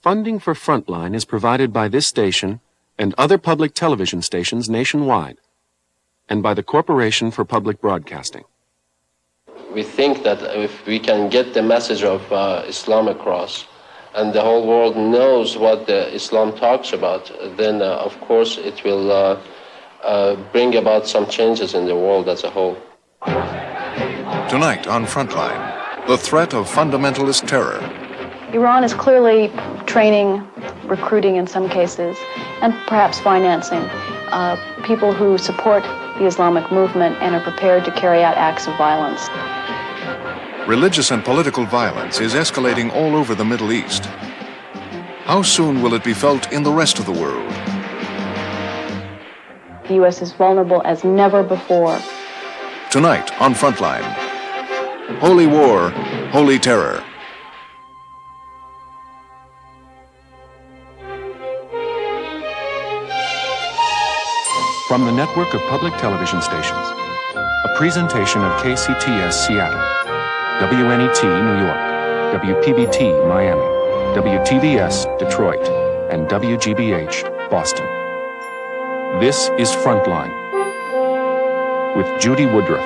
Funding for Frontline is provided by this station and other public television stations nationwide, and by the Corporation for Public Broadcasting. We think that if we can get the message of Islam across, and the whole world knows what Islam talks about, then of course it will bring about some changes in the world as a whole. Tonight on Frontline, the threat of fundamentalist terror. Iran is clearly training, recruiting in some cases, and perhaps financing people who support the Islamic movement and are prepared to carry out acts of violence. Religious and political violence is escalating all over the Middle East. How soon will it be felt in the rest of the world? The U.S. is vulnerable as never before. Tonight on Frontline, Holy War, Holy Terror. From the network of public television stations, a presentation of KCTS Seattle, WNET New York, WPBT Miami, WTBS Detroit, and WGBH Boston. This is Frontline with Judy Woodruff.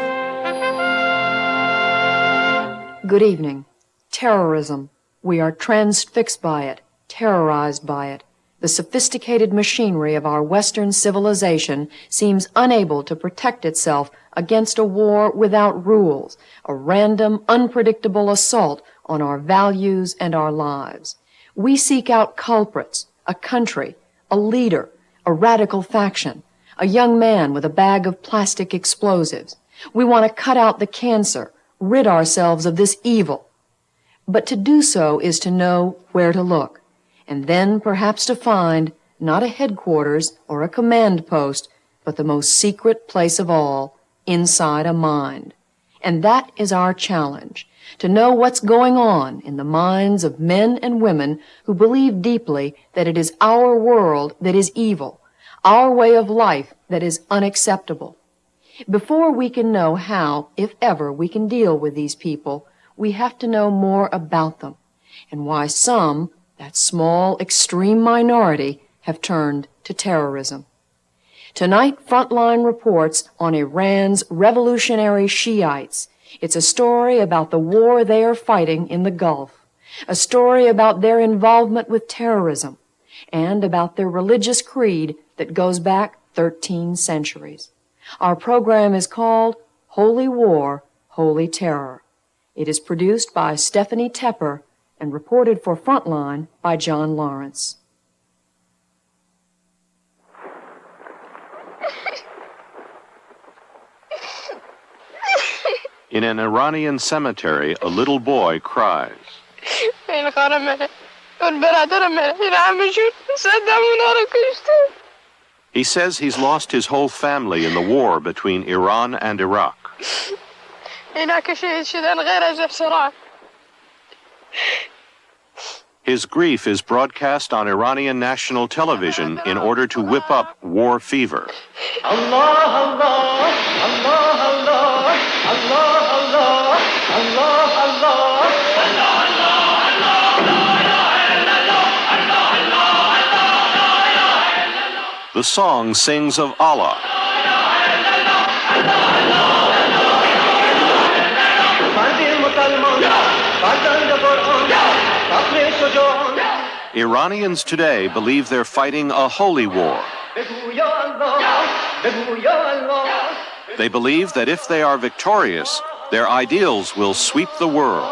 Good evening. Terrorism. We are transfixed by it, terrorized by it. The sophisticated machinery of our Western civilization seems unable to protect itself against a war without rules, a random, unpredictable assault on our values and our lives. We seek out culprits, a country, a leader, a radical faction, a young man with a bag of plastic explosives. We want to cut out the cancer, rid ourselves of this evil. But to do so is to know where to look, and then perhaps to find not a headquarters or a command post, but the most secret place of all, inside a mind. And that is our challenge, to know what's going on in the minds of men and women who believe deeply that it is our world that is evil, our way of life that is unacceptable. Before we can know how, if ever, we can deal with these people, we have to know more about them, and why some, that small, extreme minority, have turned to terrorism. Tonight, Frontline reports on Iran's revolutionary Shi'ites. It's a story about the war they are fighting in the Gulf, a story about their involvement with terrorism, and about their religious creed that goes back 13 centuries. Our program is called Holy War, Holy Terror. It is produced by Stephanie Tepper and reported for Frontline by John Lawrence. In an Iranian cemetery, a little boy cries. He says he's lost his whole family in the war between Iran and Iraq. His grief is broadcast on Iranian national television in order to whip up war fever. Allah, Allah, Allah, Allah, Allah, Allah, Allah, Allah. The song sings of Allah. Iranians today believe they're fighting a holy war. They believe that if they are victorious, their ideals will sweep the world.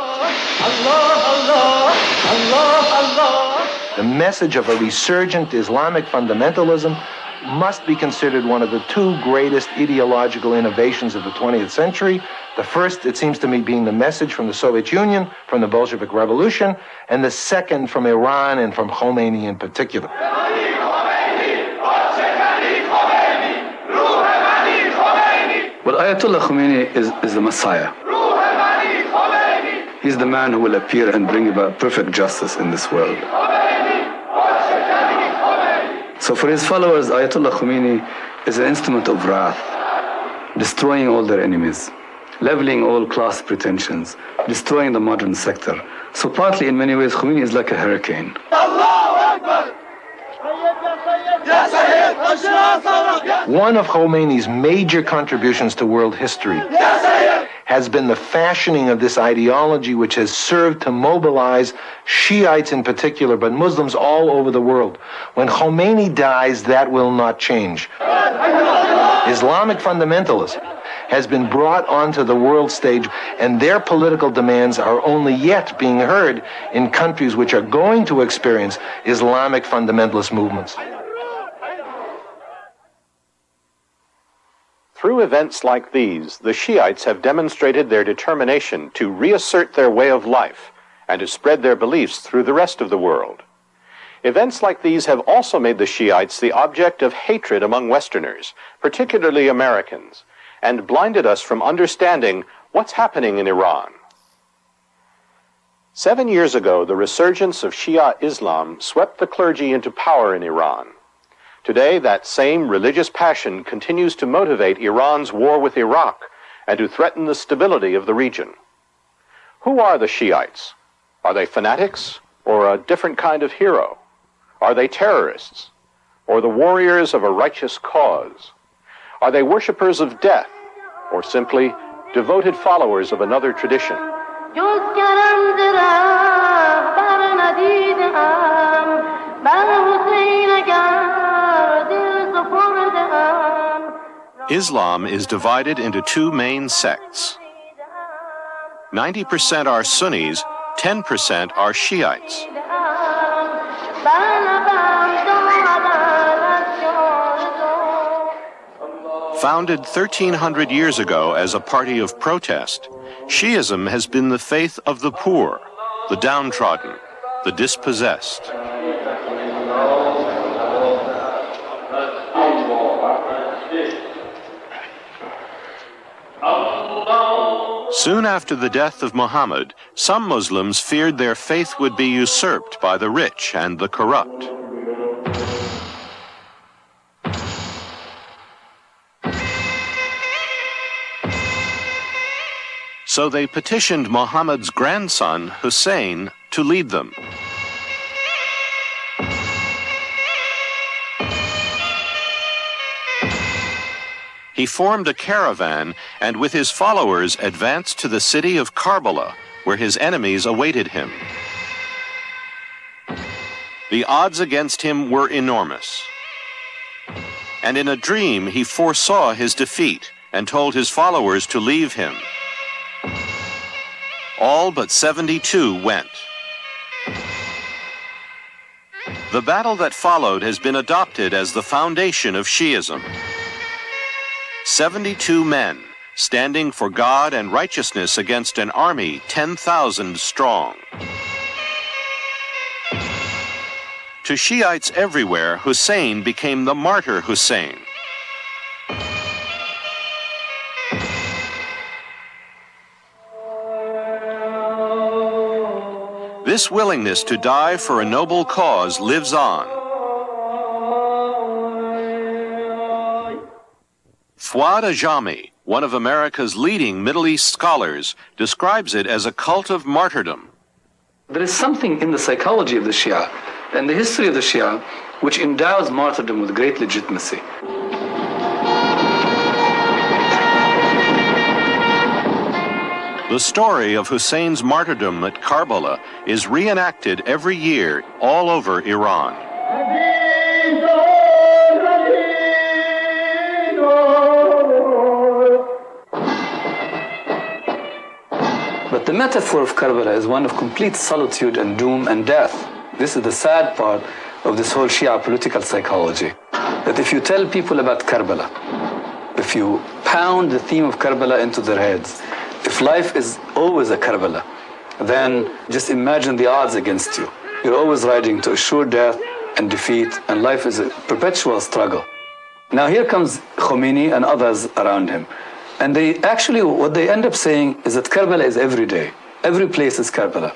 The message of a resurgent Islamic fundamentalism must be considered one of the two greatest ideological innovations of the 20th century. The first, it seems to me, being the message from the Soviet Union, from the Bolshevik Revolution, and the second from Iran and from Khomeini in particular. Well, Ayatollah Khomeini is the Messiah. He's the man who will appear and bring about perfect justice in this world. So for his followers, Ayatollah Khomeini is an instrument of wrath, destroying all their enemies, leveling all class pretensions, destroying the modern sector, So partly, in many ways, Khomeini is like a hurricane. One of Khomeini's major contributions to world history has been the fashioning of this ideology, which has served to mobilize Shiites in particular, but Muslims all over the world. When Khomeini dies, that will not change. Islamic fundamentalism has been brought onto the world stage, and their political demands are only yet being heard in countries which are going to experience Islamic fundamentalist movements. Through events like these, the Shiites have demonstrated their determination to reassert their way of life and to spread their beliefs through the rest of the world. Events like these have also made the Shiites the object of hatred among Westerners, particularly Americans, and blinded us from understanding what's happening in Iran. 7 years ago, the resurgence of Shia Islam swept the clergy into power in Iran. Today, that same religious passion continues to motivate Iran's war with Iraq and to threaten the stability of the region. Who are the Shiites? Are they fanatics or a different kind of hero? Are they terrorists or the warriors of a righteous cause? Are they worshippers of death or simply devoted followers of another tradition? Islam is divided into two main sects. 90% are Sunnis, 10% are Shiites. Founded 1,300 years ago as a party of protest, Shi'ism has been the faith of the poor, the downtrodden, the dispossessed. Soon after the death of Muhammad, some Muslims feared their faith would be usurped by the rich and the corrupt. So they petitioned Muhammad's grandson, Hussein, to lead them. He formed a caravan and with his followers advanced to the city of Karbala, where his enemies awaited him. The odds against him were enormous. And in a dream he foresaw his defeat and told his followers to leave him. All but 72 went. The battle that followed has been adopted as the foundation of Shi'ism. 72 men standing for God and righteousness against an army 10,000 strong. To Shiites everywhere, Hussein became the martyr Hussein. This willingness to die for a noble cause lives on. Fuad Ajami, one of America's leading Middle East scholars, describes it as a cult of martyrdom. There is something in the psychology of the Shia and the history of the Shia which endows martyrdom with great legitimacy. The story of Hussein's martyrdom at Karbala is reenacted every year all over Iran. But the metaphor of Karbala is one of complete solitude and doom and death. This is the sad part of this whole Shia political psychology. That if you tell people about Karbala, if you pound the theme of Karbala into their heads, if life is always a Karbala, then just imagine the odds against you. You're always riding to a sure death and defeat, and life is a perpetual struggle. Now here comes Khomeini and others around him. And they actually, what they end up saying is that Karbala is every day. Every place is Karbala.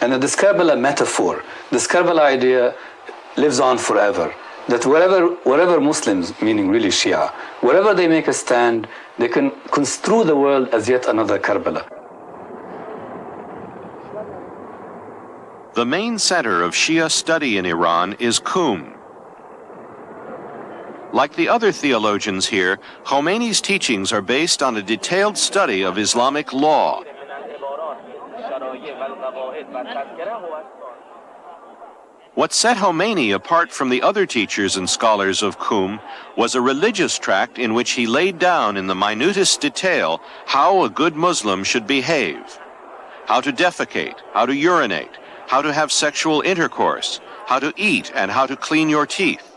And that this Karbala metaphor, this Karbala idea lives on forever. That wherever Muslims, meaning really Shia, wherever they make a stand, they can construe the world as yet another Karbala. The main center of Shia study in Iran is Qum. Like the other theologians here, Khomeini's teachings are based on a detailed study of Islamic law. What set Khomeini apart from the other teachers and scholars of Qum was a religious tract in which he laid down in the minutest detail how a good Muslim should behave, how to defecate, how to urinate, how to have sexual intercourse, how to eat, and how to clean your teeth.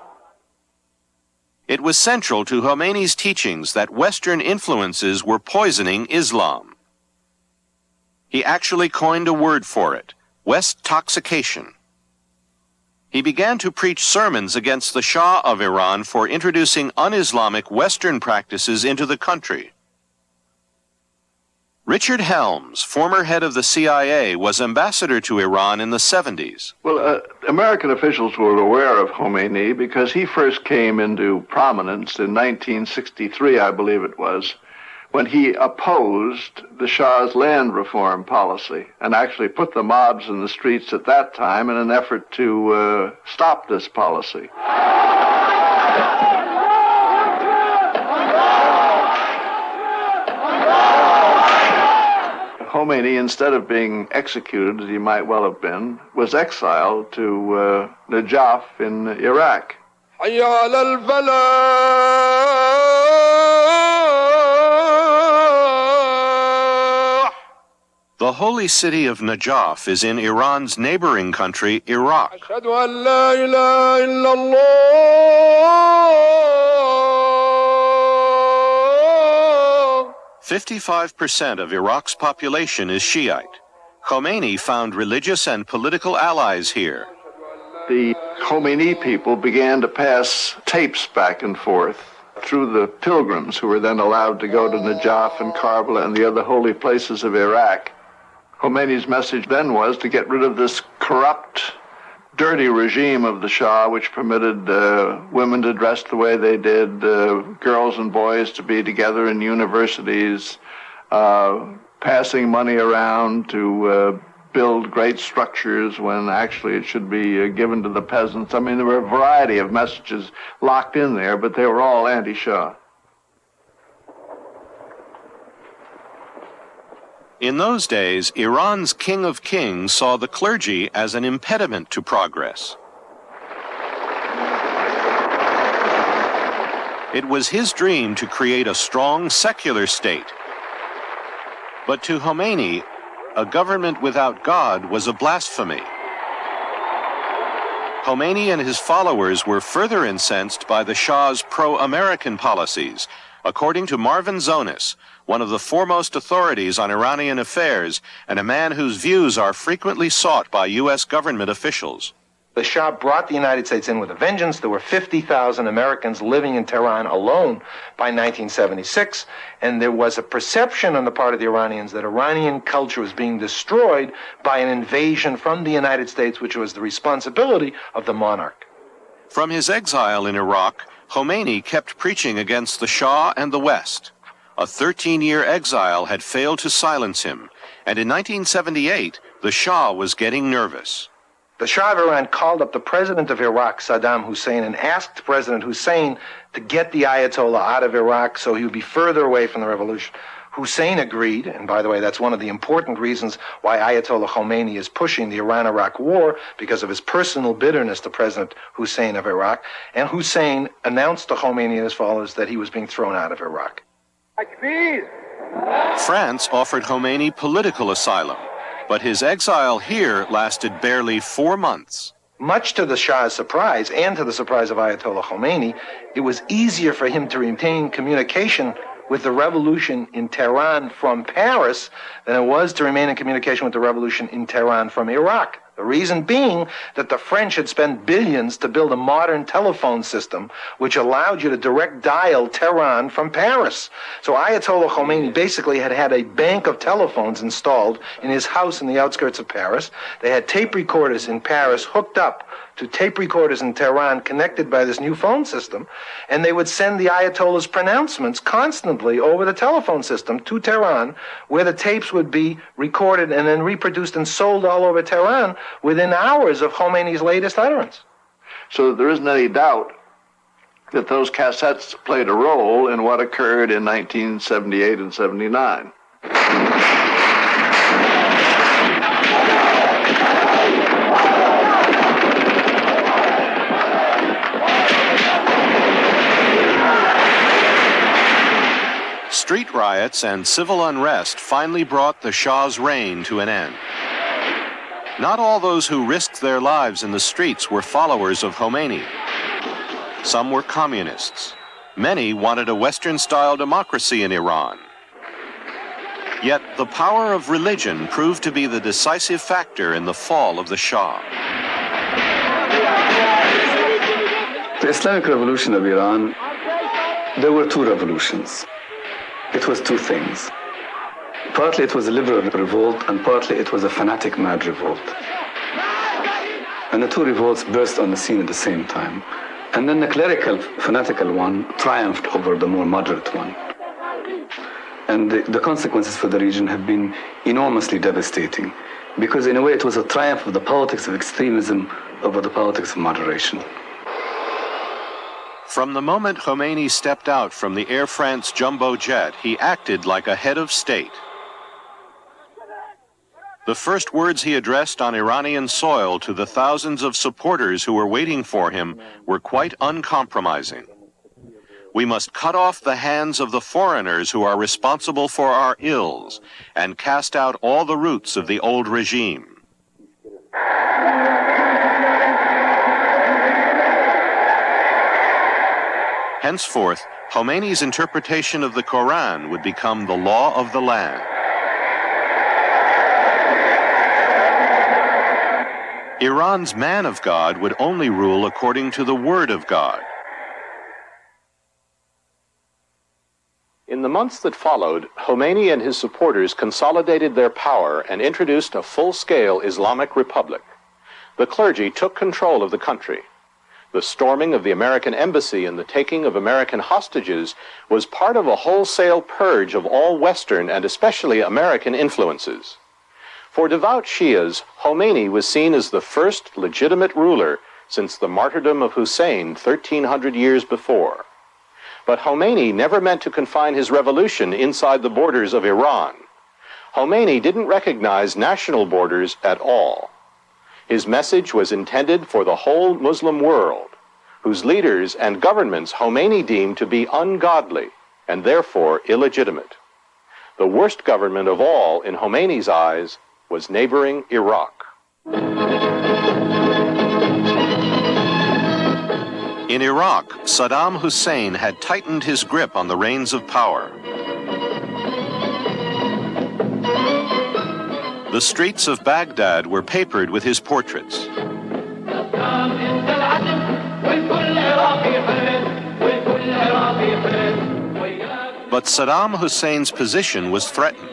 It was central to Khomeini's teachings that Western influences were poisoning Islam. He actually coined a word for it, West-toxication. He began to preach sermons against the Shah of Iran for introducing un-Islamic Western practices into the country. Richard Helms, former head of the CIA, was ambassador to Iran in the 70s. Well, American officials were aware of Khomeini because he first came into prominence in 1963, I believe it was, when he opposed the Shah's land reform policy and actually put the mobs in the streets at that time in an effort to stop this policy. Khomeini, instead of being executed, as he might well have been, was exiled to Najaf in Iraq. The holy city of Najaf is in Iran's neighboring country, Iraq. 55% of Iraq's population is Shiite. Khomeini found religious and political allies here. The Khomeini people began to pass tapes back and forth through the pilgrims who were then allowed to go to Najaf and Karbala and the other holy places of Iraq. Khomeini's message then was to get rid of this corrupt, dirty regime of the Shah, which permitted women to dress the way they did, girls and boys to be together in universities, passing money around to build great structures when actually it should be given to the peasants. I mean, there were a variety of messages locked in there, but they were all anti-Shah. In those days, Iran's King of Kings saw the clergy as an impediment to progress. It was his dream to create a strong secular state. But to Khomeini, a government without God was a blasphemy. Khomeini and his followers were further incensed by the Shah's pro-American policies. According to Marvin Zonis, one of the foremost authorities on Iranian affairs and a man whose views are frequently sought by U.S. government officials. The Shah brought the United States in with a vengeance. There were 50,000 Americans living in Tehran alone by 1976, and there was a perception on the part of the Iranians that Iranian culture was being destroyed by an invasion from the United States, which was the responsibility of the monarch. From his exile in Iraq, Khomeini kept preaching against the Shah and the West. A 13-year exile had failed to silence him, and in 1978, the Shah was getting nervous. The Shah of Iran called up the president of Iraq, Saddam Hussein, and asked President Hussein to get the Ayatollah out of Iraq so he would be further away from the revolution. Hussein agreed, and by the way, that's one of the important reasons why Ayatollah Khomeini is pushing the Iran-Iraq war, because of his personal bitterness to President Hussein of Iraq. And Hussein announced to Khomeini and his followers that he was being thrown out of Iraq. France offered Khomeini political asylum, but his exile here lasted barely 4 months. Much to the Shah's surprise, and to the surprise of Ayatollah Khomeini, it was easier for him to retain communication with the revolution in Tehran from Paris than it was to remain in communication with the revolution in Tehran from Iraq. The reason being that the French had spent billions to build a modern telephone system which allowed you to direct dial Tehran from Paris. So Ayatollah Khomeini basically had a bank of telephones installed in his house in the outskirts of Paris. They had tape recorders in Paris hooked up to tape recorders in Tehran connected by this new phone system, and they would send the Ayatollah's pronouncements constantly over the telephone system to Tehran, where the tapes would be recorded and then reproduced and sold all over Tehran within hours of Khomeini's latest utterance. So there isn't any doubt that those cassettes played a role in what occurred in 1978 and 79. Street riots and civil unrest finally brought the Shah's reign to an end. Not all those who risked their lives in the streets were followers of Khomeini. Some were communists. Many wanted a Western-style democracy in Iran. Yet the power of religion proved to be the decisive factor in the fall of the Shah. The Islamic Revolution of Iran, there were two revolutions. It was two things. Partly it was a liberal revolt, and partly it was a fanatic mad revolt. And the two revolts burst on the scene at the same time. And then the clerical, fanatical one triumphed over the more moderate one. And the consequences for the region have been enormously devastating, because in a way it was a triumph of the politics of extremism over the politics of moderation. From the moment Khomeini stepped out from the Air France jumbo jet, he acted like a head of state. The first words he addressed on Iranian soil to the thousands of supporters who were waiting for him were quite uncompromising. We must cut off the hands of the foreigners who are responsible for our ills and cast out all the roots of the old regime. Henceforth, Khomeini's interpretation of the Quran would become the law of the land. Iran's man of God would only rule according to the word of God. In the months that followed, Khomeini and his supporters consolidated their power and introduced a full-scale Islamic Republic. The clergy took control of the country. The storming of the American embassy and the taking of American hostages was part of a wholesale purge of all Western and especially American influences. For devout Shias, Khomeini was seen as the first legitimate ruler since the martyrdom of Hussein 1,300 years before. But Khomeini never meant to confine his revolution inside the borders of Iran. Khomeini didn't recognize national borders at all. His message was intended for the whole Muslim world, whose leaders and governments Khomeini deemed to be ungodly and therefore illegitimate. The worst government of all in Khomeini's eyes was neighboring Iraq. In Iraq, Saddam Hussein had tightened his grip on the reins of power. The streets of Baghdad were papered with his portraits. But Saddam Hussein's position was threatened.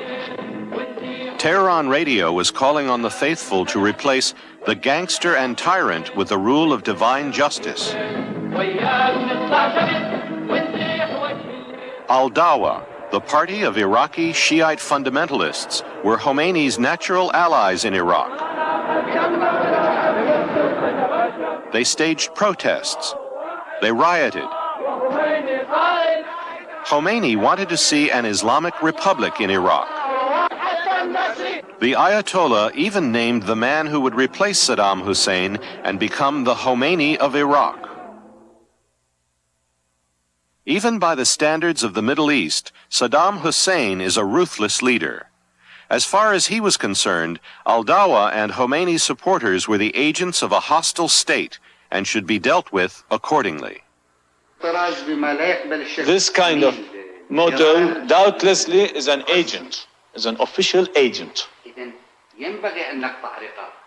Tehran radio was calling on the faithful to replace the gangster and tyrant with the rule of divine justice. Al-Dawa, the party of Iraqi Shiite fundamentalists, were Khomeini's natural allies in Iraq. They staged protests. They rioted. Khomeini wanted to see an Islamic Republic in Iraq. The Ayatollah even named the man who would replace Saddam Hussein and become the Khomeini of Iraq. Even by the standards of the Middle East, Saddam Hussein is a ruthless leader. As far as he was concerned, Al-Dawa and Khomeini's supporters were the agents of a hostile state and should be dealt with accordingly. This kind of model doubtlessly is an agent, is an official agent.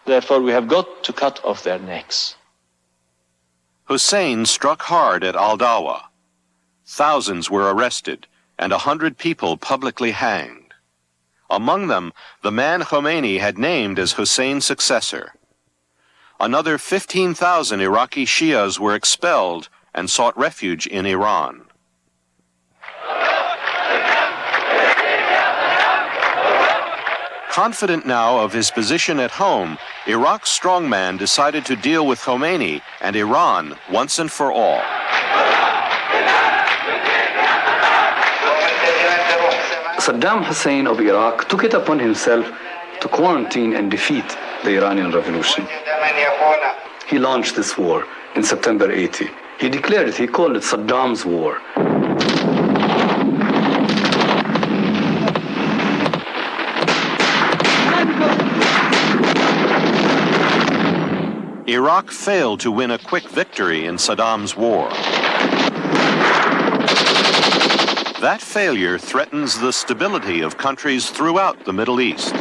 Therefore, we have got to cut off their necks. Hussein struck hard at Al-Dawa. Thousands were arrested, and 100 people publicly hanged. Among them, the man Khomeini had named as Hussein's successor. Another 15,000 Iraqi Shias were expelled and sought refuge in Iran. Confident now of his position at home, Iraq's strongman decided to deal with Khomeini and Iran once and for all. Saddam Hussein of Iraq took it upon himself to quarantine and defeat the Iranian Revolution. He launched this war in September 80. He declared it, he called it Saddam's war. Iraq failed to win a quick victory in Saddam's war. That failure threatens the stability of countries throughout the Middle East.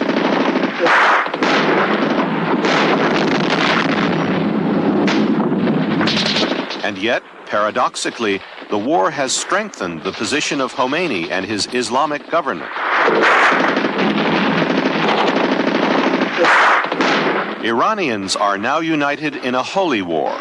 And yet, paradoxically, the war has strengthened the position of Khomeini and his Islamic government. Iranians are now united in a holy war,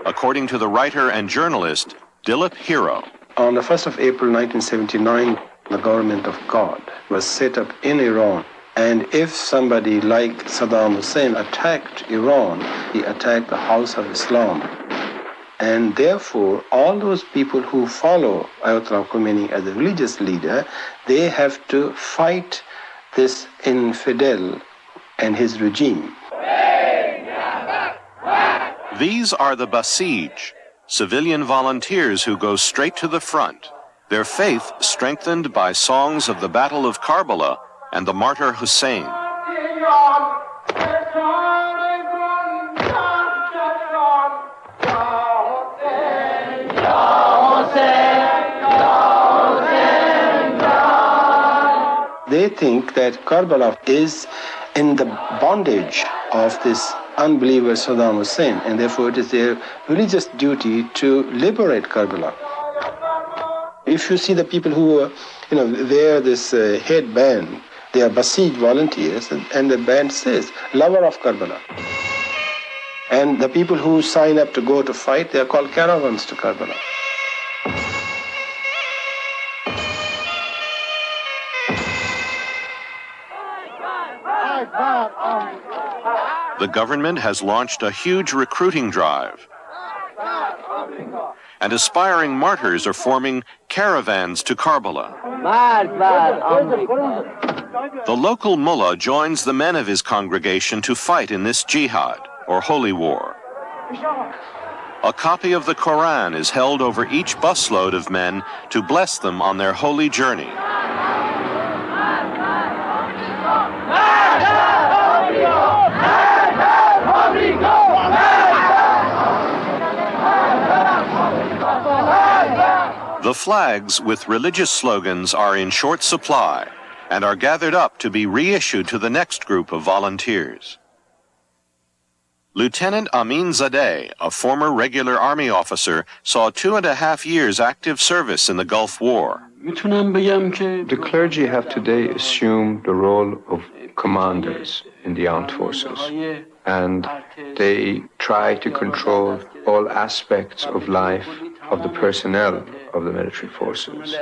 according to the writer and journalist Dilip Hero. On the 1st of April 1979, the government of God was set up in Iran. And if somebody like Saddam Hussein attacked Iran, he attacked the House of Islam. And therefore, all those people who follow Ayatollah Khomeini as a religious leader, they have to fight this infidel and his regime. These are the Basij, civilian volunteers who go straight to the front, their faith strengthened by songs of the Battle of Karbala and the martyr Hussein. They think that Karbala is in the bondage of this unbeliever Saddam Hussein, and therefore it is their religious duty to liberate Karbala. If you see the people who wear this headband, they are Basij volunteers, and the band says, lover of Karbala. And the people who sign up to go to fight, they are called caravans to Karbala. The government has launched a huge recruiting drive. And aspiring martyrs are forming caravans to Karbala. The local mullah joins the men of his congregation to fight in this jihad, or holy war. A copy of the Quran is held over each busload of men to bless them on their holy journey. The flags with religious slogans are in short supply and are gathered up to be reissued to the next group of volunteers. Lieutenant Amin Zadeh, a former regular army officer, saw 2.5 years active service in the Gulf War. The clergy have today assumed the role of commanders in the armed forces, and they try to control all aspects of life of the personnel of the military forces.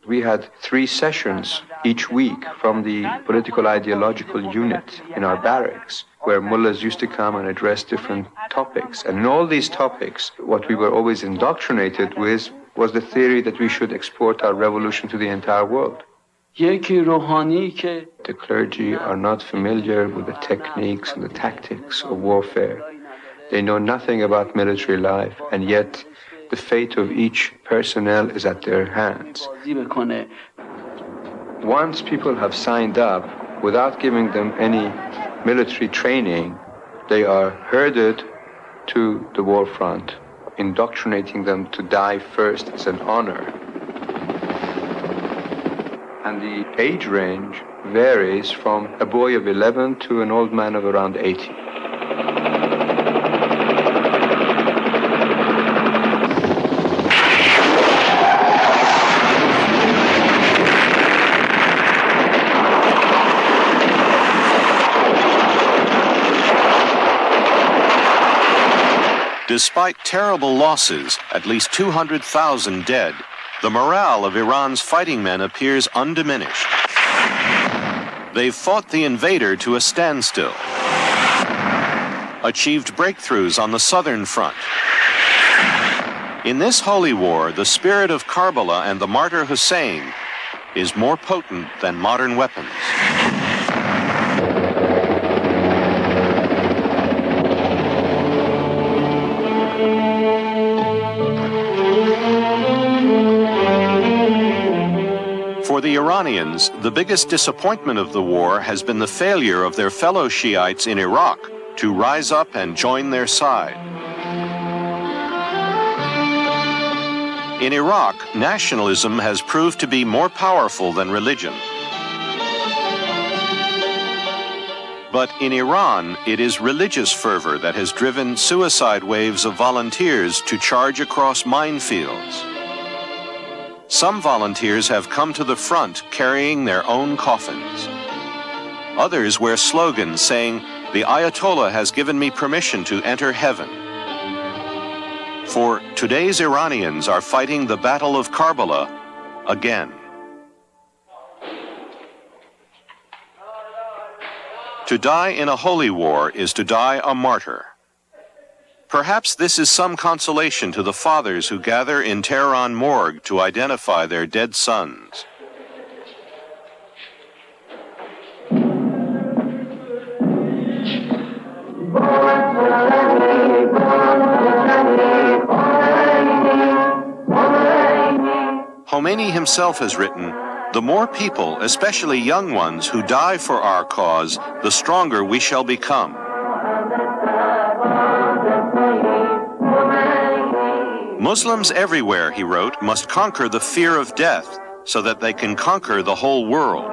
We had 3 sessions each week from the political ideological unit in our barracks, where mullahs used to come and address different topics. And in all these topics, what we were always indoctrinated with was the theory that we should export our revolution to the entire world. The clergy are not familiar with the techniques and the tactics of warfare. They know nothing about military life, and yet the fate of each personnel is at their hands. Once people have signed up, without giving them any military training, they are herded to the war front, indoctrinating them to die first as an honor. And the age range varies from a boy of 11 to an old man of around 80. Despite terrible losses, at least 200,000 dead, the morale of Iran's fighting men appears undiminished. They've fought the invader to a standstill. achieved breakthroughs on the southern front. In this holy war, the spirit of Karbala and the martyr Hussein is more potent than modern weapons. For the Iranians, the biggest disappointment of the war has been the failure of their fellow Shiites in Iraq to rise up and join their side. In Iraq, nationalism has proved to be more powerful than religion. But in Iran, it is religious fervor that has driven suicide waves of volunteers to charge across minefields. Some volunteers have come to the front carrying their own coffins. Others wear slogans saying, "The Ayatollah has given me permission to enter heaven." For today's Iranians are fighting the Battle of Karbala again. To die in a holy war is to die a martyr. Perhaps this is some consolation to the fathers who gather in Tehran morgue to identify their dead sons. Khomeini himself has written, "The more people, especially young ones, who die for our cause, the stronger we shall become." Muslims everywhere, he wrote, must conquer the fear of death so that they can conquer the whole world.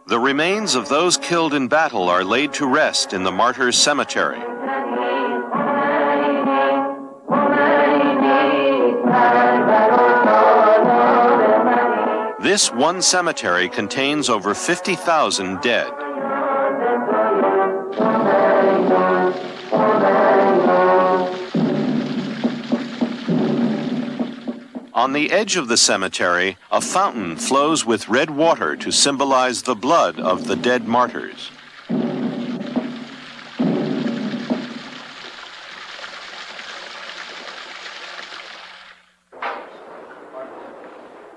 The remains of those killed in battle are laid to rest in the Martyrs' Cemetery. This one cemetery contains over 50,000 dead. On the edge of the cemetery, a fountain flows with red water to symbolize the blood of the dead martyrs.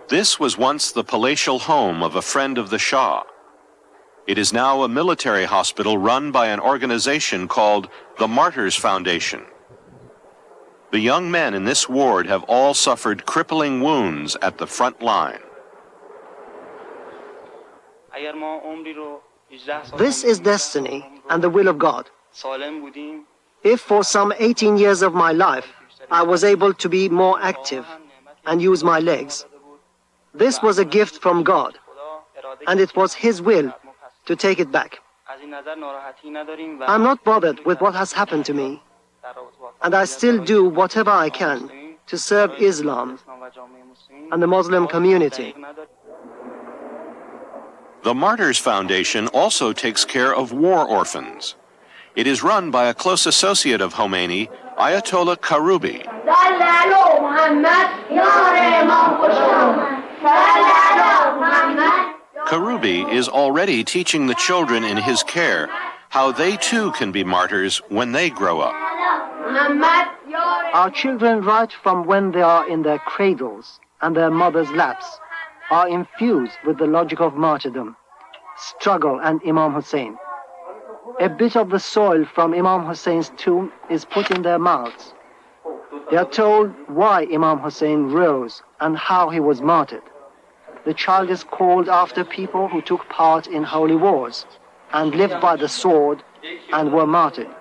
This was once the palatial home of a friend of the Shah. It is now a military hospital run by an organization called the Martyrs Foundation. The young men in this ward have all suffered crippling wounds at the front line. This is destiny and the will of God. If for some 18 years of my life I was able to be more active and use my legs, this was a gift from God, and it was His will to take it back. I'm not bothered with what has happened to me, and I still do whatever I can to serve Islam and the Muslim community. The Martyrs Foundation also takes care of war orphans. It is run by a close associate of Khomeini, Ayatollah Karubi. Karubi is already teaching the children in his care how they too can be martyrs when they grow up. Our children, right from when they are in their cradles and their mothers' laps, are infused with the logic of martyrdom, struggle, and Imam Hussein. A bit of the soil from Imam Hussein's tomb is put in their mouths. They are told why Imam Hussein rose and how he was martyred. The child is called after people who took part in holy wars and lived by the sword and were martyred.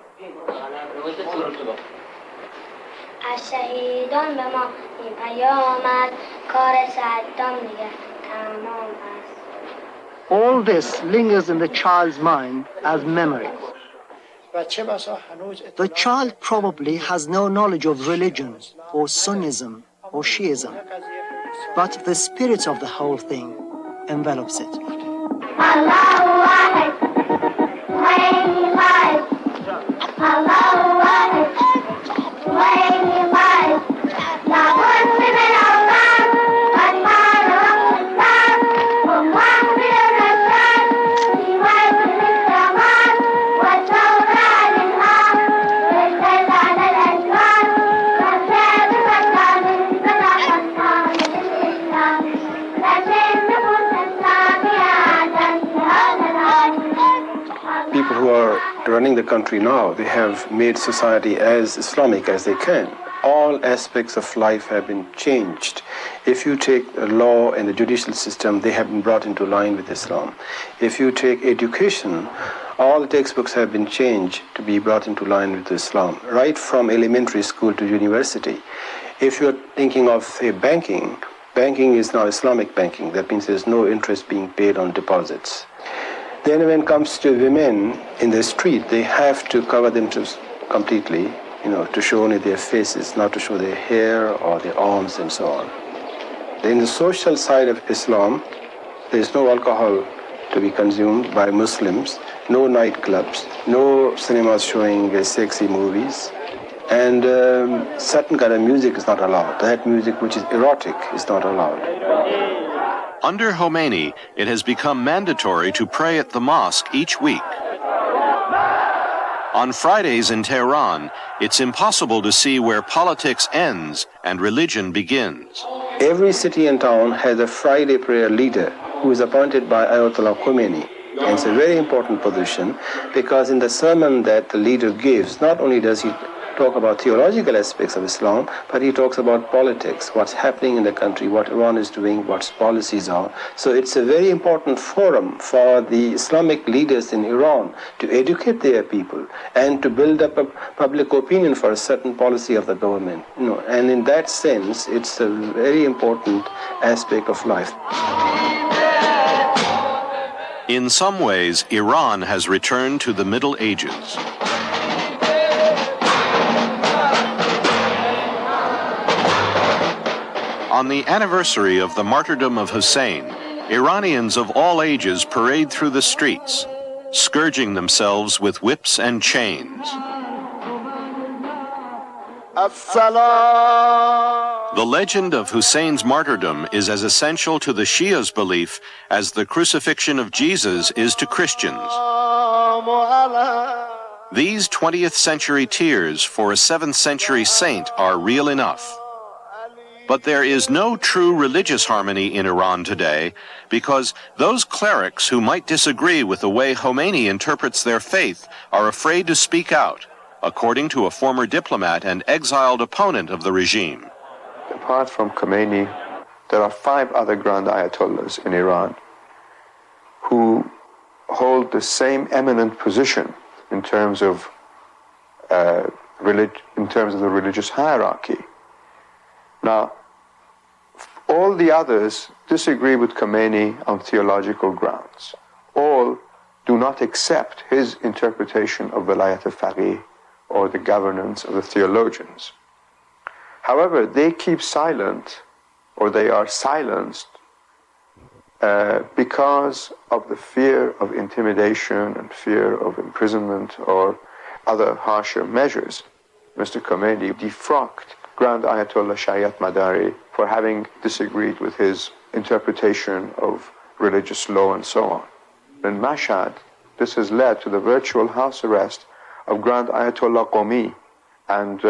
All this lingers in the child's mind as memories. The child probably has no knowledge of religion or Sunnism or Shiism, but the spirit of the whole thing envelops it. Allahu Akbar. running the country now, they have made society as Islamic as they can. All aspects of life have been changed. If you take the law and the judicial system, they have been brought into line with Islam. If you take education, all the textbooks have been changed to be brought into line with Islam, right from elementary school to university. If you're thinking of, say, banking is now Islamic banking. That means there's no interest being paid on deposits. Then when it comes to women in the street, they have to cover themselves completely, to show only their faces, not to show their hair or their arms and so on. Then the social side of Islam, there's no alcohol to be consumed by Muslims, no nightclubs, no cinemas showing sexy movies, and certain kind of music is not allowed. That music which is erotic is not allowed. Under Khomeini, it has become mandatory to pray at the mosque each week. On Fridays in Tehran, it's impossible to see where politics ends and religion begins. Every city and town has a Friday prayer leader who is appointed by Ayatollah Khomeini. And it's a very important position because in the sermon that the leader gives, not only does he talk about theological aspects of Islam, but he talks about politics, what's happening in the country, what Iran is doing, what its policies are. So it's a very important forum for the Islamic leaders in Iran to educate their people and to build up a public opinion for a certain policy of the government. And in that sense, it's a very important aspect of life. In some ways, Iran has returned to the Middle Ages. On the anniversary of the martyrdom of Hussein, Iranians of all ages parade through the streets, scourging themselves with whips and chains. The legend of Hussein's martyrdom is as essential to the Shia's belief as the crucifixion of Jesus is to Christians. These 20th century tears for a 7th century saint are real enough. But there is no true religious harmony in Iran today because those clerics who might disagree with the way Khomeini interprets their faith are afraid to speak out, according to a former diplomat and exiled opponent of the regime. Apart from Khomeini, there are 5 other grand ayatollahs in Iran who hold the same eminent position in terms of the religious hierarchy. Now, all the others disagree with Khomeini on theological grounds. All do not accept his interpretation of Velayat al-Faqih or the governance of the theologians. However, they keep silent, or they are silenced, because of the fear of intimidation and fear of imprisonment or other harsher measures. Mr. Khomeini defrocked Grand Ayatollah Shayat Madari for having disagreed with his interpretation of religious law and so on. In Mashhad, this has led to the virtual house arrest of Grand Ayatollah Qumi, and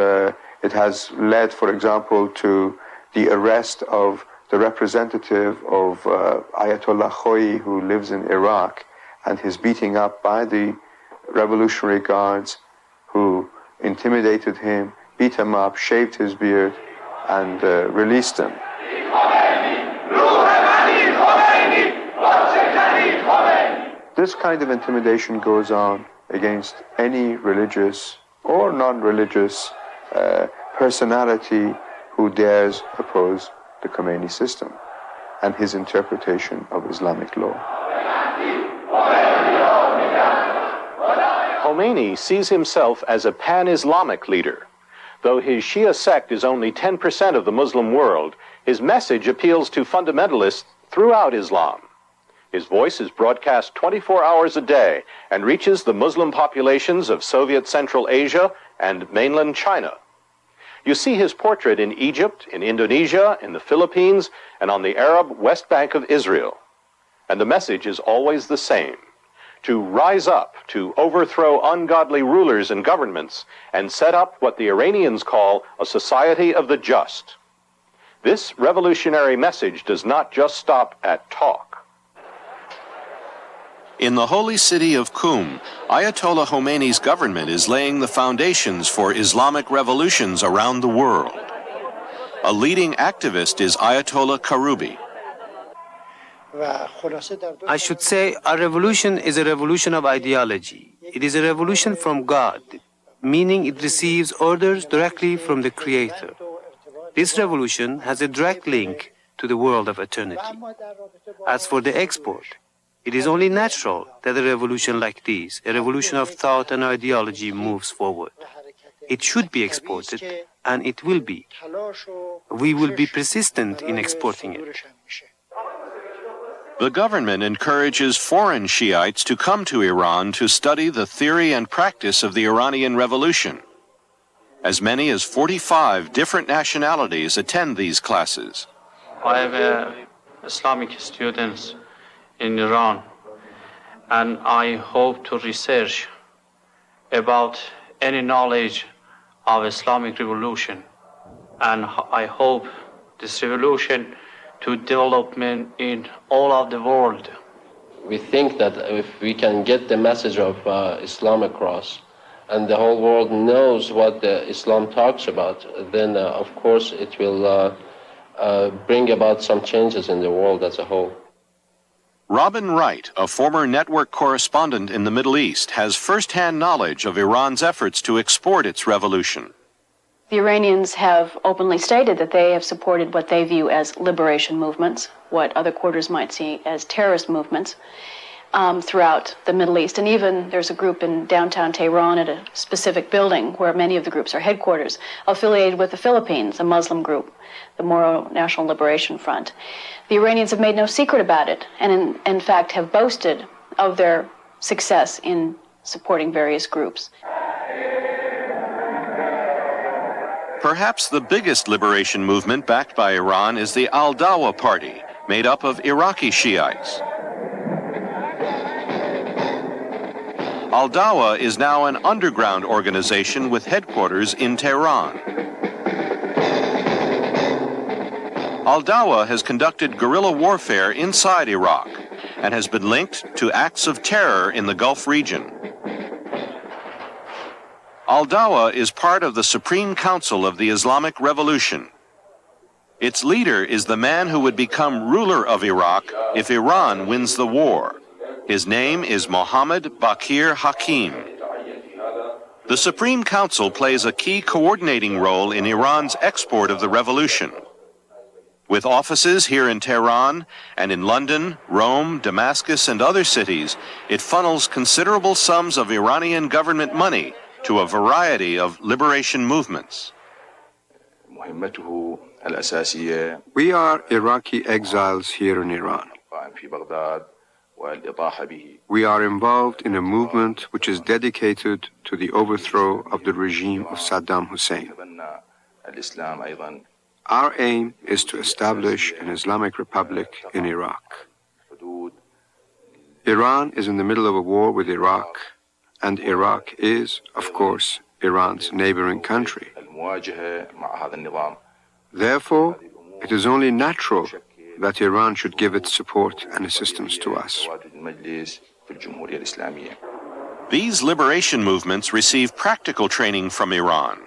it has led, for example, to the arrest of the representative of Ayatollah Khoi, who lives in Iraq, and his beating up by the Revolutionary Guards, who intimidated him, beat him up, shaved his beard, and released him. This kind of intimidation goes on against any religious or non-religious personality who dares oppose the Khomeini system and his interpretation of Islamic law. Khomeini sees himself as a pan-Islamic leader. Though his Shia sect is only 10% of the Muslim world, his message appeals to fundamentalists throughout Islam. His voice is broadcast 24 hours a day and reaches the Muslim populations of Soviet Central Asia and mainland China. You see his portrait in Egypt, in Indonesia, in the Philippines, and on the Arab West Bank of Israel. And the message is always the same: to rise up, to overthrow ungodly rulers and governments, and set up what the Iranians call a society of the just. This revolutionary message does not just stop at talk. In the holy city of Qum, Ayatollah Khomeini's government is laying the foundations for Islamic revolutions around the world. A leading activist is Ayatollah Karubi. I should say a revolution is a revolution of ideology. It is a revolution from God, meaning it receives orders directly from the Creator. This revolution has a direct link to the world of eternity. As for the export, it is only natural that a revolution like this, a revolution of thought and ideology, moves forward. It should be exported, and it will be. We will be persistent in exporting it. The government encourages foreign Shiites to come to Iran to study the theory and practice of the Iranian Revolution. As many as 45 different nationalities attend these classes. I have Islamic students in Iran, and I hope to research about any knowledge of Islamic Revolution, and I hope this revolution to development in all of the world. We think that if we can get the message of Islam across, and the whole world knows what Islam talks about, then of course it will bring about some changes in the world as a whole. Robin Wright, a former network correspondent in the Middle East, has first-hand knowledge of Iran's efforts to export its revolution. The Iranians have openly stated that they have supported what they view as liberation movements, what other quarters might see as terrorist movements, throughout the Middle East. And even there's a group in downtown Tehran at a specific building where many of the groups are headquarters, affiliated with the Philippines, a Muslim group, the Moro National Liberation Front. The Iranians have made no secret about it, and in fact have boasted of their success in supporting various groups. Perhaps the biggest liberation movement backed by Iran is the Al-Dawa Party, made up of Iraqi Shiites. Al-Dawa is now an underground organization with headquarters in Tehran. Al-Dawa has conducted guerrilla warfare inside Iraq and has been linked to acts of terror in the Gulf region. Al-Dawa is part of the Supreme Council of the Islamic Revolution. Its leader is the man who would become ruler of Iraq if Iran wins the war. His name is Mohammed Bakir Hakim. The Supreme Council plays a key coordinating role in Iran's export of the revolution. With offices here in Tehran and in London, Rome, Damascus, and other cities, it funnels considerable sums of Iranian government money to a variety of liberation movements. We are Iraqi exiles here in Iran. We are involved in a movement which is dedicated to the overthrow of the regime of Saddam Hussein. Our aim is to establish an Islamic Republic in Iraq. Iran is in the middle of a war with Iraq, and Iraq is, of course, Iran's neighboring country. Therefore, it is only natural that Iran should give its support and assistance to us. These liberation movements receive practical training from Iran.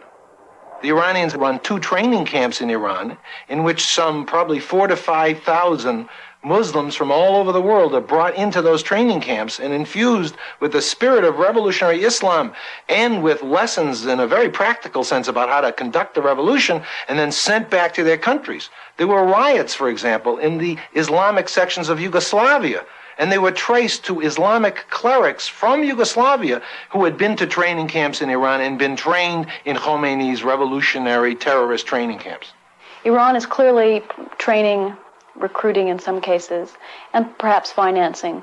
The Iranians run 2 training camps in Iran, in which some probably 4,000 to 5,000 Muslims from all over the world are brought into those training camps and infused with the spirit of revolutionary Islam and with lessons in a very practical sense about how to conduct the revolution, and then sent back to their countries. There were riots, for example, in the Islamic sections of Yugoslavia, and they were traced to Islamic clerics from Yugoslavia who had been to training camps in Iran and been trained in Khomeini's revolutionary terrorist training camps. Iran is clearly training, recruiting in some cases, and perhaps financing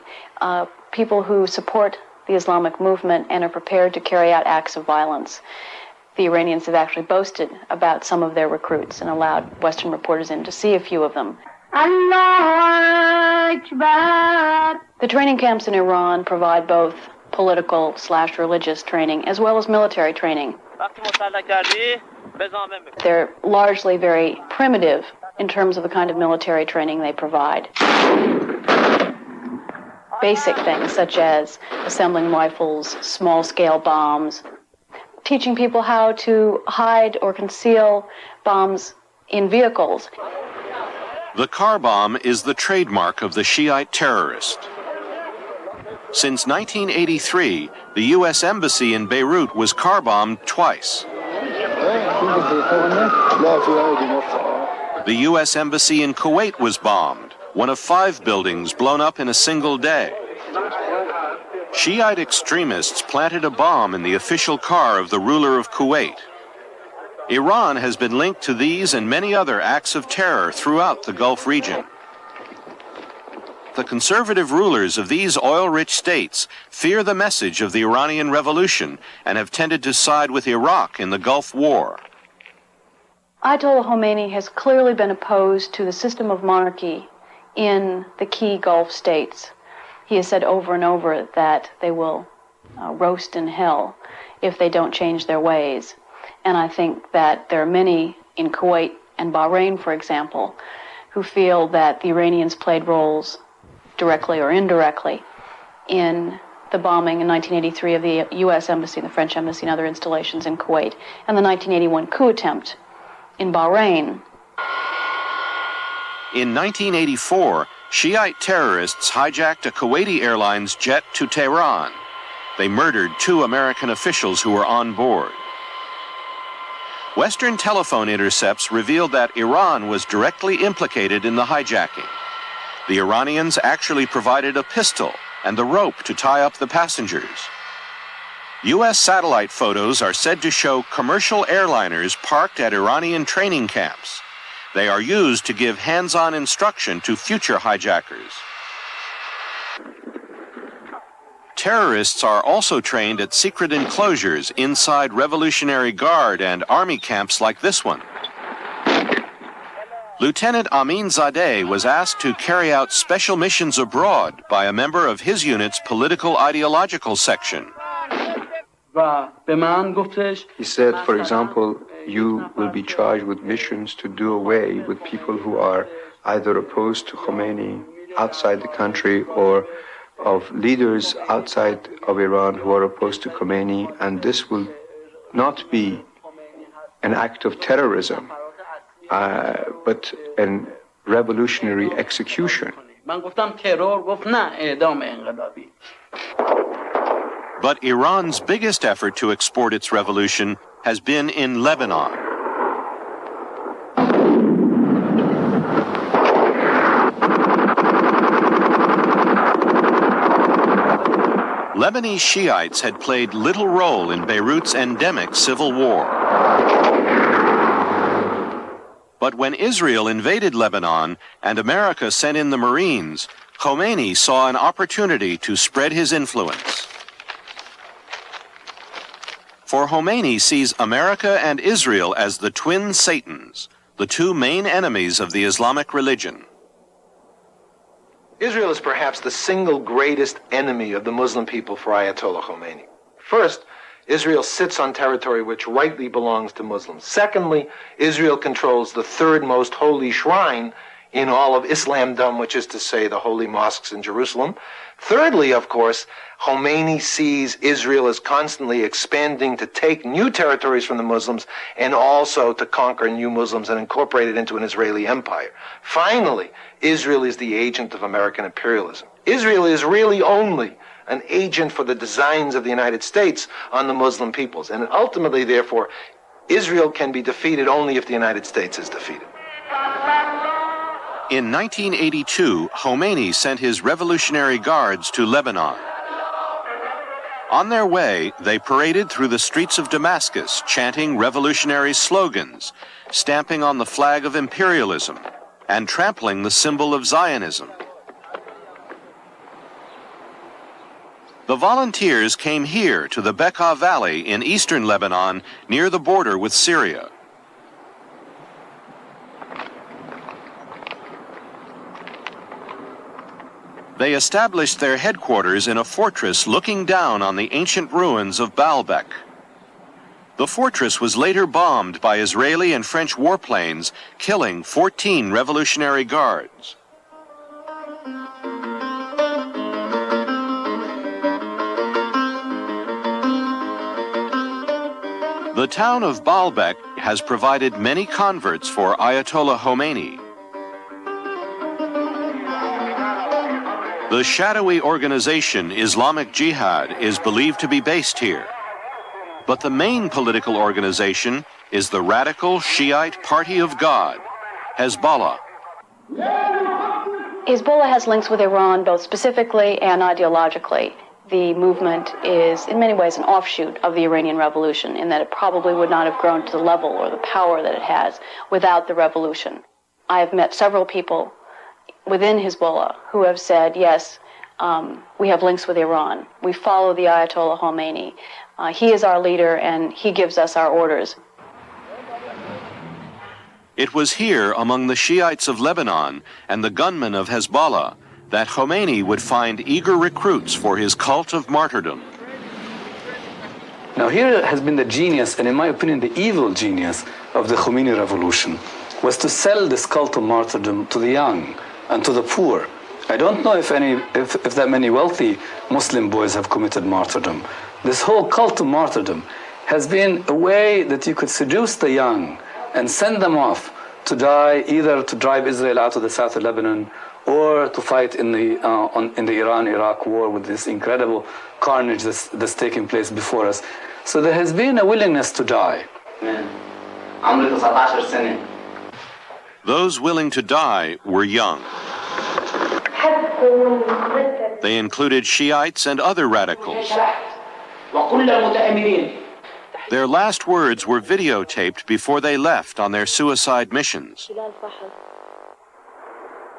people who support the Islamic movement and are prepared to carry out acts of violence. The Iranians have actually boasted about some of their recruits and allowed Western reporters in to see a few of them. Allah Akbar. The training camps in Iran provide both political/religious training as well as military training. They're largely very primitive in terms of the kind of military training they provide. basic things such as assembling rifles, small-scale bombs, teaching people how to hide or conceal bombs in vehicles. The car bomb is the trademark of the Shiite terrorist. Since 1983, the U.S. Embassy in Beirut was car bombed twice. The U.S. Embassy in Kuwait was bombed, one of 5 buildings blown up in a single day. Shiite extremists planted a bomb in the official car of the ruler of Kuwait. Iran has been linked to these and many other acts of terror throughout the Gulf region. The conservative rulers of these oil-rich states fear the message of the Iranian Revolution and have tended to side with Iraq in the Gulf War. Ayatollah Khomeini has clearly been opposed to the system of monarchy in the key Gulf states. He has said over and over that they will roast in hell if they don't change their ways. And I think that there are many in Kuwait and Bahrain, for example, who feel that the Iranians played roles directly or indirectly in the bombing in 1983 of the U.S. Embassy, the French Embassy, and other installations in Kuwait, and the 1981 coup attempt in Bahrain. In 1984, Shiite terrorists hijacked a Kuwaiti Airlines jet to Tehran. They murdered 2 American officials who were on board. Western telephone intercepts revealed that Iran was directly implicated in the hijacking. The Iranians actually provided a pistol and the rope to tie up the passengers. U.S. satellite photos are said to show commercial airliners parked at Iranian training camps. They are used to give hands-on instruction to future hijackers. Terrorists are also trained at secret enclosures inside Revolutionary Guard and Army camps like this one. Lieutenant Amin Zadeh was asked to carry out special missions abroad by a member of his unit's political ideological section. He said, for example, you will be charged with missions to do away with people who are either opposed to Khomeini outside the country or of leaders outside of Iran who are opposed to Khomeini, and this will not be an act of terrorism, but a revolutionary execution. But Iran's biggest effort to export its revolution has been in Lebanon. Lebanese Shiites had played little role in Beirut's endemic civil war. But when Israel invaded Lebanon and America sent in the Marines, Khomeini saw an opportunity to spread his influence. For Khomeini sees America and Israel as the twin Satans, the 2 main enemies of the Islamic religion. Israel is perhaps the single greatest enemy of the Muslim people for Ayatollah Khomeini. First, Israel sits on territory which rightly belongs to Muslims. Secondly, Israel controls the 3rd most holy shrine in all of Islamdom, which is to say the holy mosques in Jerusalem. Thirdly, of course, Khomeini sees Israel as constantly expanding to take new territories from the Muslims and also to conquer new Muslims and incorporate it into an Israeli empire. Finally, Israel is the agent of American imperialism. Israel is really only an agent for the designs of the United States on the Muslim peoples. And ultimately, therefore, Israel can be defeated only if the United States is defeated. In 1982, Khomeini sent his Revolutionary Guards to Lebanon. On their way, they paraded through the streets of Damascus, chanting revolutionary slogans, stamping on the flag of imperialism, and trampling the symbol of Zionism. The volunteers came here to the Bekaa Valley in eastern Lebanon, near the border with Syria. They established their headquarters in a fortress looking down on the ancient ruins of Baalbek. The fortress was later bombed by Israeli and French warplanes, killing 14 Revolutionary Guards. The town of Baalbek has provided many converts for Ayatollah Khomeini. The shadowy organization Islamic Jihad is believed to be based here. But the main political organization is the radical Shiite Party of God, Hezbollah. Hezbollah has links with Iran both specifically and ideologically. The movement is in many ways an offshoot of the Iranian Revolution in that it probably would not have grown to the level or the power that it has without the revolution. I have met several people within Hezbollah who have said, yes, we have links with Iran. We follow the Ayatollah Khomeini. He is our leader and he gives us our orders. It was here among the Shiites of Lebanon and the gunmen of Hezbollah that Khomeini would find eager recruits for his cult of martyrdom. Now here has been the genius, and in my opinion the evil genius, of the Khomeini revolution, was to sell this cult of martyrdom to the young and to the poor. I don't know if that many wealthy Muslim boys have committed martyrdom. This whole cult of martyrdom has been a way that you could seduce the young and send them off to die, either to drive Israel out of the south of Lebanon or to fight in the Iran-Iraq war with this incredible carnage that's taking place before us. So there has been a willingness to die. Those willing to die were young. They included Shiites and other radicals. Their last words were videotaped before they left on their suicide missions.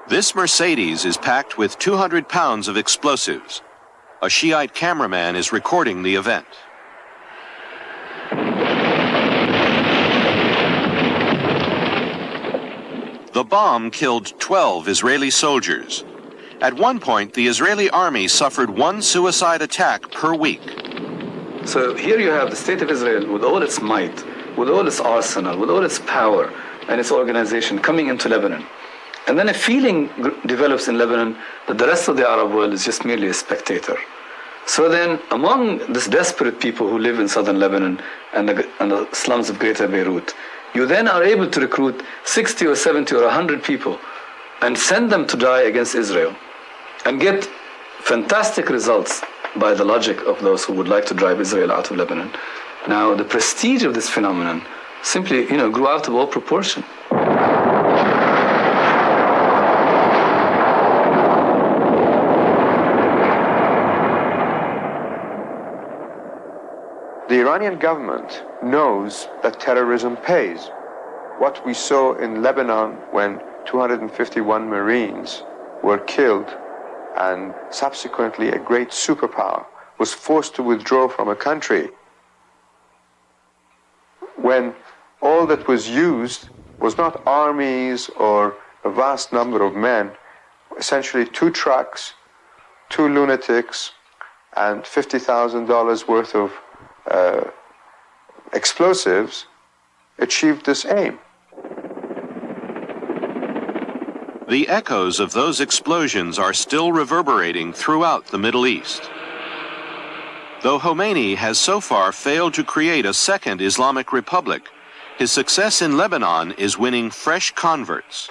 This Mercedes is packed with 200 pounds of explosives. A Shiite cameraman is recording the event. The bomb killed 12 Israeli soldiers. At one point, the Israeli army suffered one suicide attack per week. So here you have the state of Israel with all its might, with all its arsenal, with all its power and its organization coming into Lebanon. And then a feeling develops in Lebanon that the rest of the Arab world is just merely a spectator. So then among these desperate people who live in southern Lebanon and the slums of Greater Beirut, you then are able to recruit 60 or 70 or 100 people and send them to die against Israel and get fantastic results by the logic of those who would like to drive Israel out of Lebanon. Now, the prestige of this phenomenon simply, grew out of all proportion. The Iranian government knows that terrorism pays. What we saw in Lebanon when 251 Marines were killed and subsequently a great superpower was forced to withdraw from a country when all that was used was not armies or a vast number of men, essentially 2 trucks, 2 lunatics, and $50,000 worth of explosives achieved this aim. The echoes of those explosions are still reverberating throughout the Middle East. Though Khomeini has so far failed to create a second Islamic Republic, his success in Lebanon is winning fresh converts.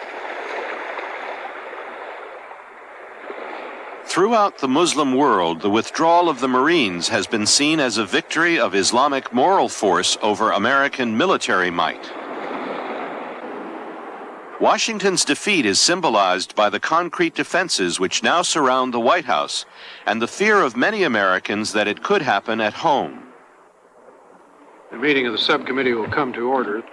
Throughout the Muslim world, the withdrawal of the Marines has been seen as a victory of Islamic moral force over American military might. Washington's defeat is symbolized by the concrete defenses which now surround the White House and the fear of many Americans that it could happen at home. The meeting of the subcommittee will come to order.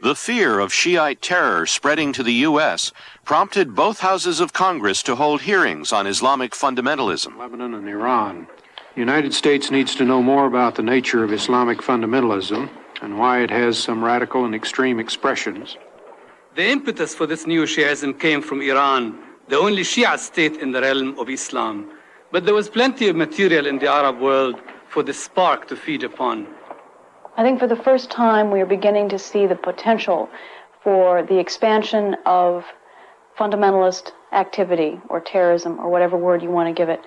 The fear of Shiite terror spreading to the U.S. prompted both houses of Congress to hold hearings on Islamic fundamentalism. Lebanon and Iran. The United States needs to know more about the nature of Islamic fundamentalism and why it has some radical and extreme expressions. The impetus for this new Shiism came from Iran, the only Shia state in the realm of Islam. But there was plenty of material in the Arab world for this spark to feed upon. I think for the first time we are beginning to see the potential for the expansion of fundamentalist activity or terrorism or whatever word you want to give it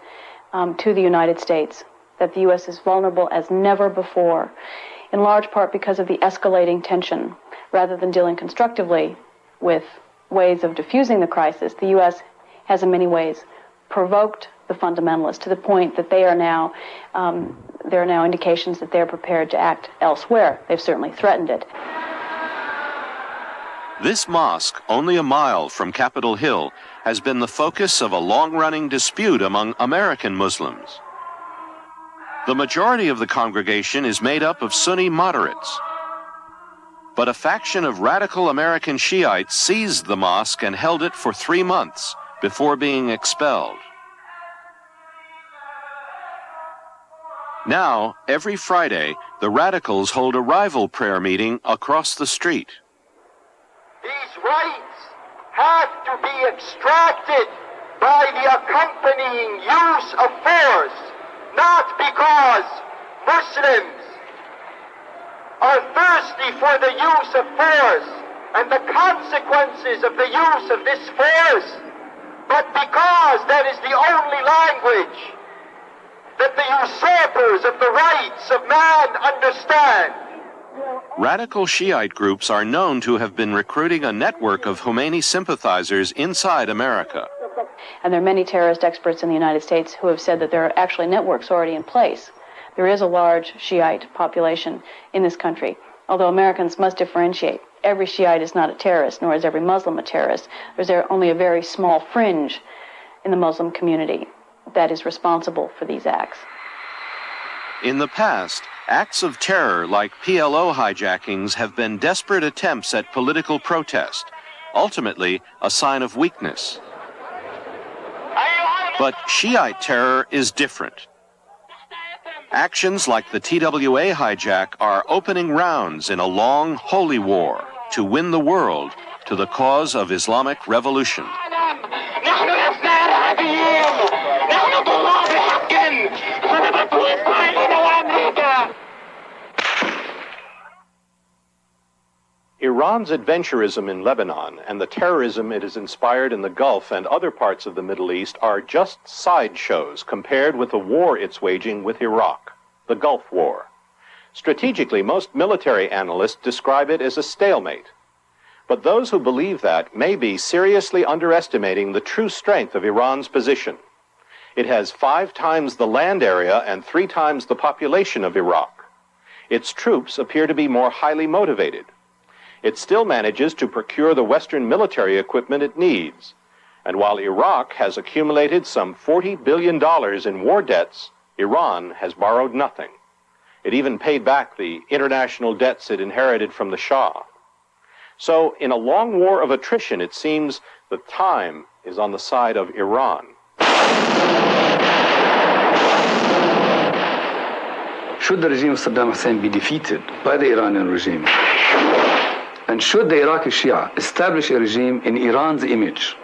to the United States, that the U.S. is vulnerable as never before. in large part because of the escalating tension. Rather than dealing constructively with ways of diffusing the crisis, the U.S. has in many ways provoked the fundamentalists to the point that there are now indications that they're prepared to act elsewhere. They've certainly threatened it. This mosque, only a mile from Capitol Hill, has been the focus of a long-running dispute among American Muslims. The majority of the congregation is made up of Sunni moderates. But a faction of radical American Shiites seized the mosque and held it for 3 months before being expelled. Now, every Friday, the radicals hold a rival prayer meeting across the street. These rights have to be extracted by the accompanying use of force, not because Muslims are thirsty for the use of force and the consequences of the use of this force, but because that is the only language that the usurpers of the rights of man understand. Radical Shiite groups are known to have been recruiting a network of Khomeini sympathizers inside America. And there are many terrorist experts in the United States who have said that there are actually networks already in place. There is a large Shiite population in this country, although Americans must differentiate. Every Shiite is not a terrorist, nor is every Muslim a terrorist. There's only a very small fringe in the Muslim community that is responsible for these acts. In the past, acts of terror like PLO hijackings have been desperate attempts at political protest, ultimately a sign of weakness. But Shiite terror is different. Actions like the TWA hijack are opening rounds in a long holy war to win the world to the cause of Islamic revolution. Iran's adventurism in Lebanon and the terrorism it has inspired in the Gulf and other parts of the Middle East are just sideshows compared with the war it's waging with Iraq, the Gulf War. Strategically, most military analysts describe it as a stalemate. But those who believe that may be seriously underestimating the true strength of Iran's position. It has 5 times the land area and 3 times the population of Iraq. Its troops appear to be more highly motivated. It still manages to procure the Western military equipment it needs. And while Iraq has accumulated some $40 billion in war debts, Iran has borrowed nothing. It even paid back the international debts it inherited from the Shah. So, in a long war of attrition, it seems the time is on the side of Iran. Should the regime of Saddam Hussein be defeated by the Iranian regime, and should the Iraqi Shia establish a regime in Iran's image,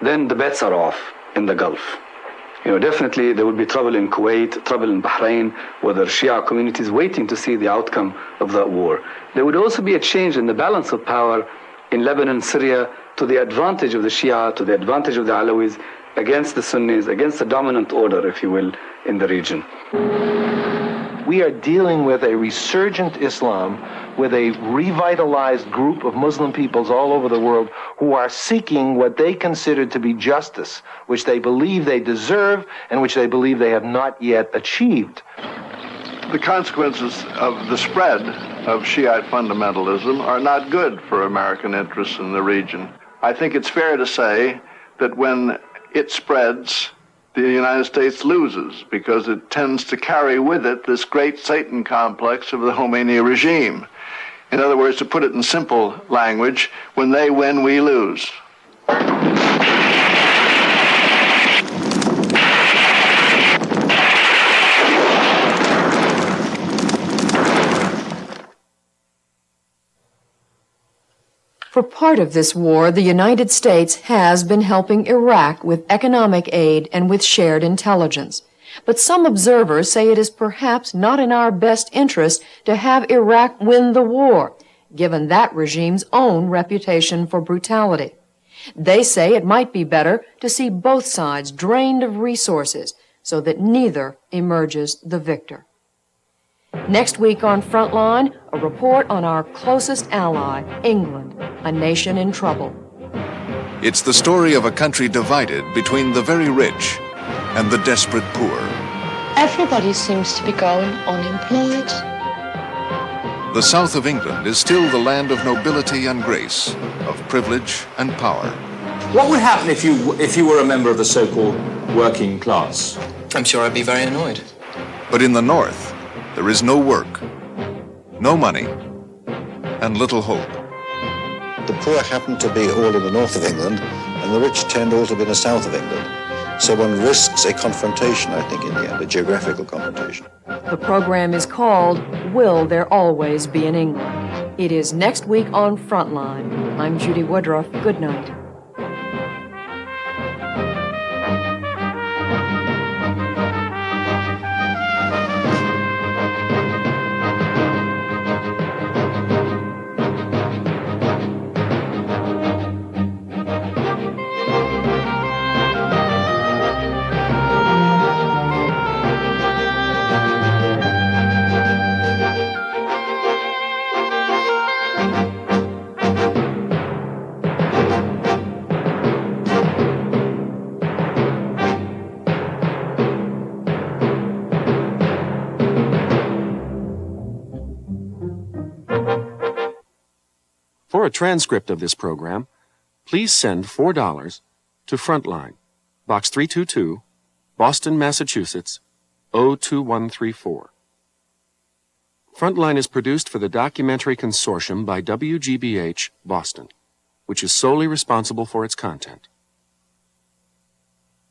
then the bets are off in the Gulf. Definitely there will be trouble in Kuwait, trouble in Bahrain, where there are Shia communities waiting to see the outcome of that war. There would also be a change in the balance of power in Lebanon, Syria, to the advantage of the Shia, to the advantage of the Alawis, against the Sunnis, against the dominant order, if you will, in the region. We are dealing with a resurgent Islam, with a revitalized group of Muslim peoples all over the world who are seeking what they consider to be justice, which they believe they deserve and which they believe they have not yet achieved. The consequences of the spread of Shiite fundamentalism are not good for American interests in the region. I think it's fair to say that when it spreads, the United States loses, because it tends to carry with it this great Satan complex of the Khomeini regime. In other words, to put it in simple language, when they win, we lose. For part of this war, the United States has been helping Iraq with economic aid and with shared intelligence. But some observers say it is perhaps not in our best interest to have Iraq win the war, given that regime's own reputation for brutality. They say it might be better to see both sides drained of resources so that neither emerges the victor. Next week on Frontline, a report on our closest ally, England, a nation in trouble. It's the story of a country divided between the very rich and the desperate poor. Everybody seems to be going unemployed. The south of England is still the land of nobility and grace, of privilege and power. What would happen if you were a member of the so-called working class? I'm sure I'd be very annoyed. But in the north, there is no work, no money, and little hope. The poor happen to be all in the north of England, and the rich tend all to be in the south of England. So one risks a confrontation, I think, in the end, a geographical confrontation. The program is called Will There Always Be an England? It is next week on Frontline. I'm Judy Woodruff. Good night. For a transcript of this program, please send $4 to Frontline, Box 322, Boston, Massachusetts, 02134. Frontline is produced for the Documentary Consortium by WGBH, Boston, which is solely responsible for its content.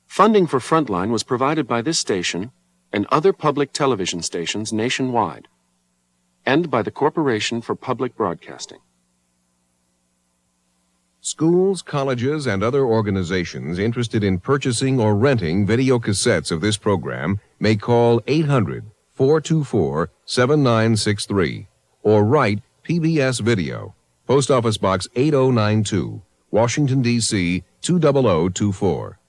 Funding for Frontline was provided by this station and other public television stations nationwide, and by the Corporation for Public Broadcasting. Schools, colleges, and other organizations interested in purchasing or renting video cassettes of this program may call 800-424-7963 or write PBS Video, Post Office Box 8092, Washington, D.C. 20024.